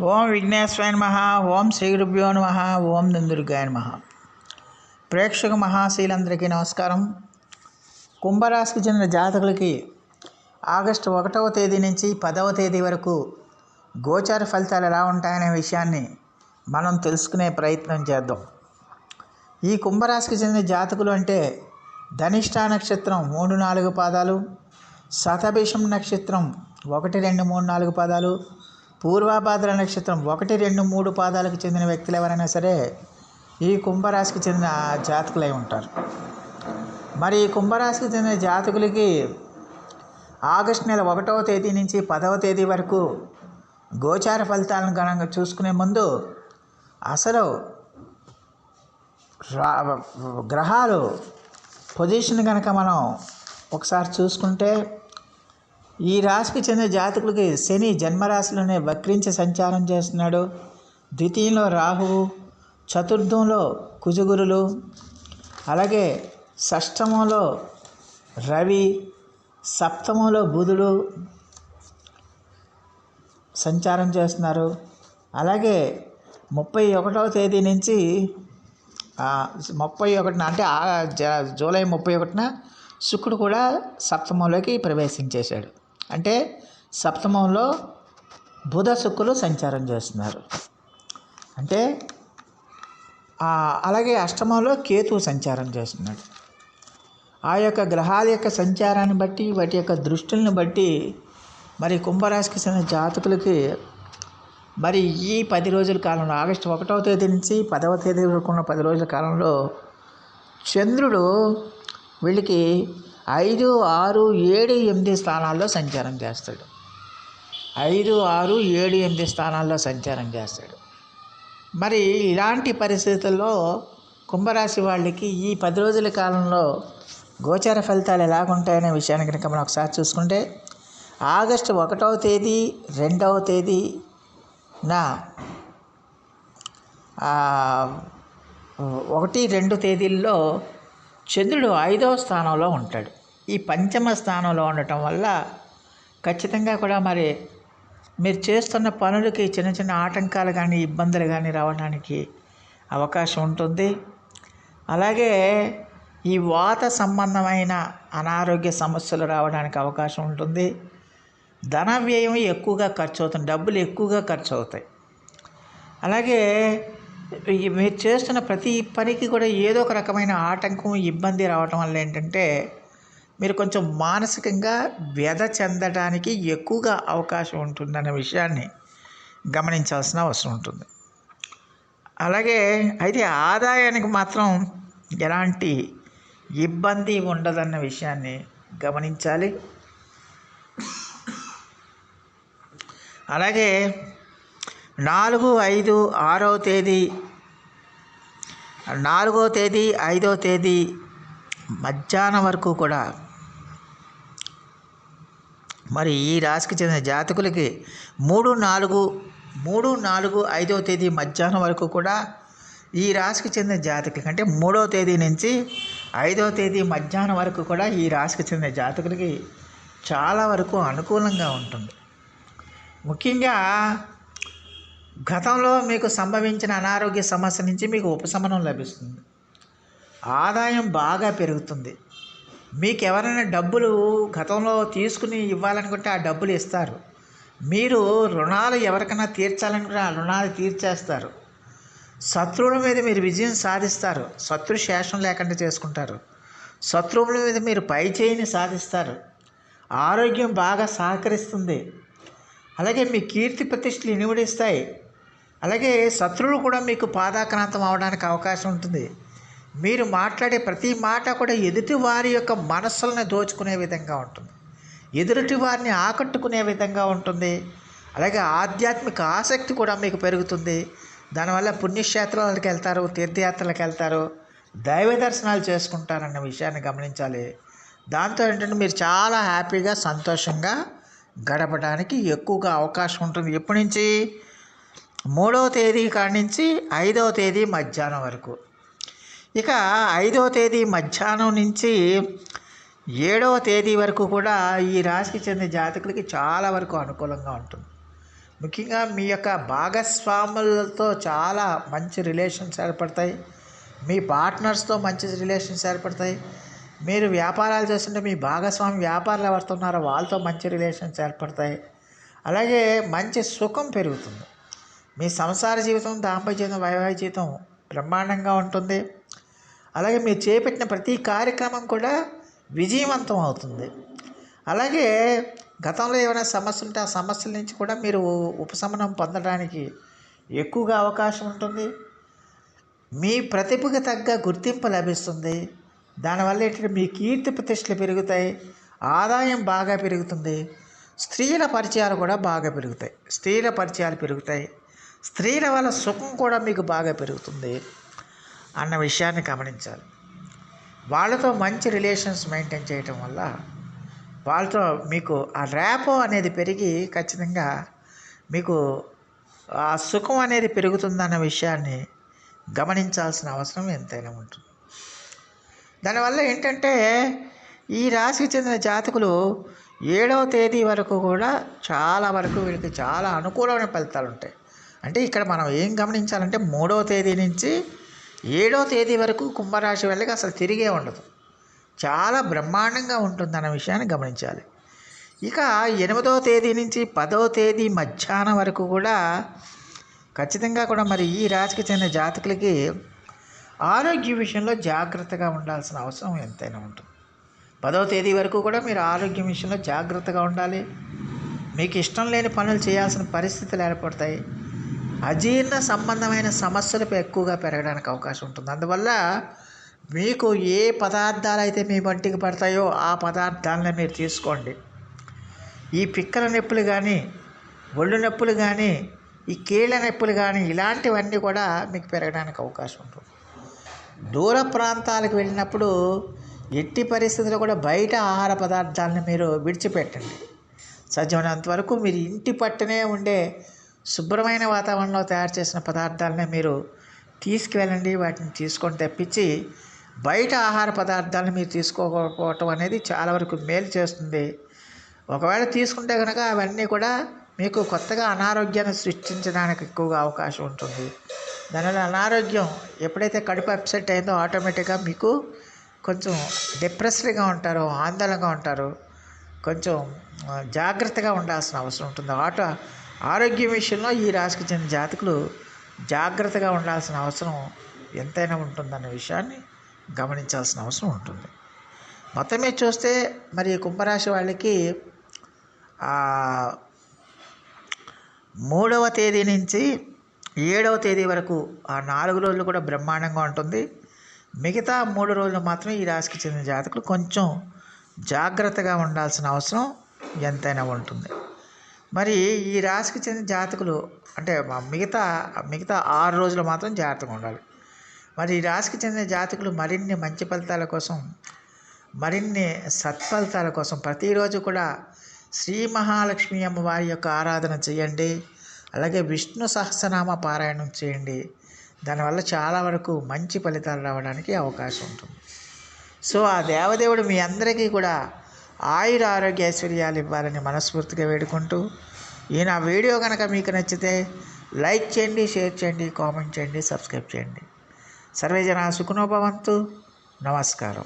ఓం విఘ్నేశ్వరాయ నమః. ఓం శ్రీ గురుభ్యో నమః. ఓం దుందుర్గాయ నమః. ప్రేక్షక మహాశీలందరికీ నమస్కారం. కుంభరాశికి చెందిన జాతకులకి ఆగస్టు 1వ తేదీ నుంచి 10వ తేదీ వరకు గోచార ఫలితాలు ఎలా ఉంటాయనే విషయాన్ని మనం తెలుసుకునే ప్రయత్నం చేద్దాం. ఈ కుంభరాశికి చెందిన జాతకులు అంటే ధనిష్ట నక్షత్రం 3-4 పాదాలు, శతభిషం నక్షత్రం 1, 2, 3, 4 పాదాలు, పూర్వభాద్ర నక్షత్రం 1, 2, 3 పాదాలకు చెందిన వ్యక్తులు ఎవరైనా సరే ఈ కుంభరాశికి చెందిన జాతకులై ఉంటారు. మరి ఈ కుంభరాశికి చెందిన జాతకులకి ఆగస్టు నెల 1వ తేదీ నుంచి 10వ తేదీ వరకు గోచార ఫలితాలను గణంగా చూసుకునే ముందు అసలు గ్రహాలు పొజిషన్ కనుక మనం ఒకసారి చూసుకుంటే ఈ రాశికి చెందిన జాతకులకి శని జన్మరాశిలోనే వక్రించి సంచారం చేస్తున్నాడు. ద్వితీయంలో రాహువు, చతుర్థంలో కుజగురులు, అలాగే షష్టమంలో రవి, సప్తమంలో బుధుడు సంచారం చేస్తున్నారు. అలాగే 31వ తేదీ నుంచి 31న అంటే జూలై 31న శుక్రుడు కూడా సప్తమంలోకి ప్రవేశించేశాడు. అంటే సప్తమంలో బుధ శుక్రులు సంచారం చేస్తున్నారు. అంటే అలాగే అష్టమంలో కేతువు సంచారం చేస్తున్నాడు. ఆ యొక్క గ్రహాల యొక్క సంచారాన్ని బట్టి, వాటి యొక్క దృష్టిని బట్టి మరి కుంభరాశికి చెందిన జాతకులకి మరి ఈ 10 రోజుల కాలంలో ఆగస్టు 1వ తేదీ నుంచి 10వ తేదీ వరకు ఉన్న 10 రోజుల కాలంలో చంద్రుడు వీళ్ళకి 5, 6, 7, 8 స్థానాల్లో సంచారం చేస్తాడు. 5, 6, 7, 8 స్థానాల్లో సంచారం చేస్తాడు. మరి ఇలాంటి పరిస్థితుల్లో కుంభరాశి వాళ్ళకి ఈ 10 రోజుల కాలంలో గోచార ఫలితాలు ఎలాగుంటాయనే విషయాన్ని కనుక మనం ఒకసారి చూసుకుంటే ఆగస్టు 1వ తేదీ 2వ తేదీన 1, 2 తేదీల్లో చంద్రుడు 5వ స్థానంలో ఉంటాడు. ఈ పంచమ స్థానంలో ఉండటం వల్ల ఖచ్చితంగా కూడా మరి మీరు చేస్తున్న పనులకి చిన్న చిన్న ఆటంకాలు కానీ ఇబ్బందులు కానీ రావడానికి అవకాశం ఉంటుంది. అలాగే ఈ వాత సంబంధమైన అనారోగ్య సమస్యలు రావడానికి అవకాశం ఉంటుంది. ధన వ్యయం ఎక్కువగా ఖర్చు అవుతుంది, డబ్బులు ఎక్కువగా ఖర్చు అవుతాయి. అలాగే మీరు చేస్తున్న ప్రతి పనికి కూడా ఏదో ఒక రకమైన ఆటంకం, ఇబ్బంది రావటం వల్ల ఏంటంటే మీరు కొంచెం మానసికంగా వ్యధ చెందడానికి ఎక్కువగా అవకాశం ఉంటుందనే విషయాన్ని గమనించాల్సిన అవసరం ఉంటుంది. అలాగే అయితే ఆదాయానికి మాత్రం ఎలాంటి ఇబ్బంది ఉండదన్న విషయాన్ని గమనించాలి. అలాగే 4, 5, 6వ తేదీ, 4వ తేదీ, 5వ తేదీ మధ్యాహ్నం వరకు కూడా మరి ఈ రాశికి చెందిన జాతకులకి 3, 4, 5వ తేదీ మధ్యాహ్నం వరకు కూడా ఈ రాశికి చెందిన జాతకులకి అంటే 3వ తేదీ నుంచి 5వ తేదీ మధ్యాహ్నం వరకు కూడా ఈ రాశికి చెందిన జాతకులకి చాలా వరకు అనుకూలంగా ఉంటుంది. ముఖ్యంగా గతంలో మీకు సంభవించిన అనారోగ్య సమస్య నుంచి మీకు ఉపశమనం లభిస్తుంది. ఆదాయం బాగా పెరుగుతుంది. మీకు ఎవరైనా డబ్బులు గతంలో తీసుకుని ఇవ్వాలనుకుంటే ఆ డబ్బులు ఇస్తారు. మీరు రుణాలు ఎవరికైనా తీర్చాలనుకుంటే ఆ రుణాలు తీర్చేస్తారు. శత్రువుల మీద మీరు విజయం సాధిస్తారు. శత్రు శేషం లేకుండా చేసుకుంటారు. శత్రువుల మీద మీరు పై చేయిని సాధిస్తారు. ఆరోగ్యం బాగా సహకరిస్తుంది. అలాగే మీ కీర్తి ప్రతిష్టలు ఇనుమడిస్తాయి. అలాగే శత్రువులు కూడా మీకు పాదాక్రాంతం అవడానికి అవకాశం ఉంటుంది. మీరు మాట్లాడే ప్రతి మాట కూడా ఎదుటి వారి యొక్క మనస్సులను దోచుకునే విధంగా ఉంటుంది. ఎదుటి వారిని ఆకట్టుకునే విధంగా ఉంటుంది. అలాగే ఆధ్యాత్మిక ఆసక్తి కూడా మీకు పెరుగుతుంది. దానివల్ల పుణ్యక్షేత్రాలకు వెళ్తారు, తీర్థయాత్రలకు వెళ్తారు, దైవ దర్శనాలు చేసుకుంటారన్న విషయాన్ని గమనించాలి. దాంతో ఏంటంటే మీరు చాలా హ్యాపీగా, సంతోషంగా గడపడానికి ఎక్కువగా అవకాశం ఉంటుంది. ఎప్పటి నుంచి 3వ తేదీ కాడి నుంచి 5వ తేదీ మధ్యాహ్నం వరకు. ఇక 5వ తేదీ మధ్యాహ్నం నుంచి 7వ తేదీ వరకు కూడా ఈ రాశికి చెందిన జాతకులకి చాలా వరకు అనుకూలంగా ఉంటుంది. ముఖ్యంగా మీ యొక్క భాగస్వాములతో చాలా మంచి రిలేషన్స్ ఏర్పడతాయి. మీ పార్ట్నర్స్తో మంచి రిలేషన్స్ ఏర్పడతాయి. మీరు వ్యాపారాలు చేస్తుంటే మీ భాగస్వామి వ్యాపారాలు ఎవరితో ఉన్నారో వాళ్ళతో మంచి రిలేషన్స్ ఏర్పడతాయి. అలాగే మంచి సుఖం పెరుగుతుంది. మీ సంసార జీవితం, దాంపత్య జీవితం, వైవాహిక జీవితం బ్రహ్మాండంగా ఉంటుంది. అలాగే మీరు చేపట్టిన ప్రతి కార్యక్రమం కూడా విజయవంతం అవుతుంది. అలాగే గతంలో ఏమైనా సమస్యలు ఉంటే ఆ సమస్యల నుంచి కూడా మీరు ఉపశమనం పొందడానికి ఎక్కువగా అవకాశం ఉంటుంది. మీ ప్రతిభకు తగ్గ గుర్తింపు లభిస్తుంది. దానివల్ల ఏంటంటే మీ కీర్తి ప్రతిష్టలు పెరుగుతాయి, ఆదాయం బాగా పెరుగుతుంది. స్త్రీల పరిచయాలు కూడా బాగా పెరుగుతాయి. స్త్రీల వల్ల సుఖం కూడా మీకు బాగా పెరుగుతుంది అన్న విషయాన్ని గమనించాలి. వాళ్ళతో మంచి రిలేషన్స్ మెయింటైన్ చేయటం వల్ల వాళ్ళతో మీకు ఆ ర్యాపో అనేది పెరిగి ఖచ్చితంగా మీకు ఆ సుఖం అనేది పెరుగుతుందన్న విషయాన్ని గమనించాల్సిన అవసరం ఎంతైనా ఉంటుంది. దానివల్ల ఏంటంటే ఈ రాశికి చెందిన జాతకులు 7వ తేదీ వరకు కూడా చాలా వరకు వీళ్ళకి చాలా అనుకూలమైన ఫలితాలు ఉంటాయి. అంటే ఇక్కడ మనం ఏం గమనించాలంటే 3వ తేదీ నుంచి 7వ తేదీ వరకు కుంభరాశి వాళ్ళకి అసలు తిరిగే ఉండదు. చాలా బ్రహ్మాండంగా ఉంటుందన్న విషయాన్ని గమనించాలి. ఇక 8వ తేదీ నుంచి 10వ తేదీ మధ్యాహ్నం వరకు కూడా ఖచ్చితంగా కూడా మరి ఈ రాశికి చెందిన జాతకులకి ఆరోగ్య విషయంలో జాగ్రత్తగా ఉండాల్సిన అవసరం ఎంతైనా ఉంటుంది. 10వ తేదీ వరకు కూడా మీరు ఆరోగ్యం విషయంలో జాగ్రత్తగా ఉండాలి. మీకు ఇష్టం లేని పనులు చేయాల్సిన పరిస్థితులు ఏర్పడతాయి. అజీర్ణ సంబంధమైన సమస్యలు ఎక్కువగా పెరగడానికి అవకాశం ఉంటుంది. అందువల్ల మీకు ఏ పదార్థాలు అయితే మీ వంటికి పడతాయో ఆ పదార్థాలనే మీరు తీసుకోండి. ఈ పిక్కల నొప్పులు కానీ, ఒళ్ళు నొప్పులు కానీ, ఈ కీళ్ళ నొప్పులు కానీ ఇలాంటివన్నీ కూడా మీకు పెరగడానికి అవకాశం ఉంటుంది. దూర ప్రాంతాలకు వెళ్ళినప్పుడు ఎట్టి పరిస్థితుల్లో కూడా బయట ఆహార పదార్థాలను మీరు విడిచిపెట్టండి. సాధ్యమైనంత వరకు మీరు ఇంటి పట్టునే ఉండే శుభ్రమైన వాతావరణంలో తయారు చేసిన పదార్థాలనే మీరు తీసుకువెళ్ళండి. వాటిని తీసుకొని తెప్పించి బయట ఆహార పదార్థాలను మీరు తీసుకోకపోవటం అనేది చాలా వరకు మేలు చేస్తుంది. ఒకవేళ తీసుకుంటే కనుక అవన్నీ కూడా మీకు కొత్తగా అనారోగ్యాన్ని సృష్టించడానికి ఎక్కువగా అవకాశం ఉంటుంది. దానివల్ల అనారోగ్యం ఎప్పుడైతే కడుపు అప్సెట్ అయిందో ఆటోమేటిక్గా మీకు కొంచెం డిప్రెస్డ్గా ఉంటారు, ఆందోళనగా ఉంటారు. కొంచెం జాగ్రత్తగా ఉండాల్సిన అవసరం ఉంటుంది. ఆరోగ్యం విషయంలో ఈ రాశికి చెందిన జాతకులు జాగ్రత్తగా ఉండాల్సిన అవసరం ఎంతైనా ఉంటుందన్న విషయాన్ని గమనించాల్సిన అవసరం ఉంటుంది. మొత్తం మీద చూస్తే మరి కుంభరాశి వాళ్ళకి 3వ తేదీ నుంచి 7వ తేదీ వరకు ఆ 4 రోజులు కూడా బ్రహ్మాండంగా ఉంటుంది. మిగతా 3 రోజులు మాత్రం ఈ రాశికి చెందిన జాతకులు కొంచెం జాగ్రత్తగా ఉండాల్సిన అవసరం ఎంతైనా ఉంటుంది. మరి ఈ రాశికి చెందిన జాతకులు అంటే మిగతా 6 రోజులు మాత్రం జాగ్రత్తగా ఉండాలి. మరి ఈ రాశికి చెందిన జాతకులు మరిన్ని మంచి ఫలితాల కోసం, మరిన్ని సత్ఫలితాల కోసం ప్రతిరోజు కూడా శ్రీ మహాలక్ష్మి అమ్మవారి యొక్క ఆరాధన చేయండి. అలాగే విష్ణు సహస్రనామ పారాయణం చేయండి. దానివల్ల చాలా వరకు మంచి ఫలితాలు రావడానికి అవకాశం ఉంటుంది. సో ఆ దేవదేవుడు మీ అందరికీ కూడా ఆయుర ఆరోగ్య ఐశ్వర్యాలు ఇవ్వాలని మనస్ఫూర్తిగా వేడుకుంటూ ఈ నా వీడియో కనుక మీకు నచ్చితే లైక్ చేయండి, షేర్ చేయండి, కామెంట్ చేయండి, సబ్స్క్రైబ్ చేయండి. సర్వే జనా సుఖినో భవంతు. నమస్కారం.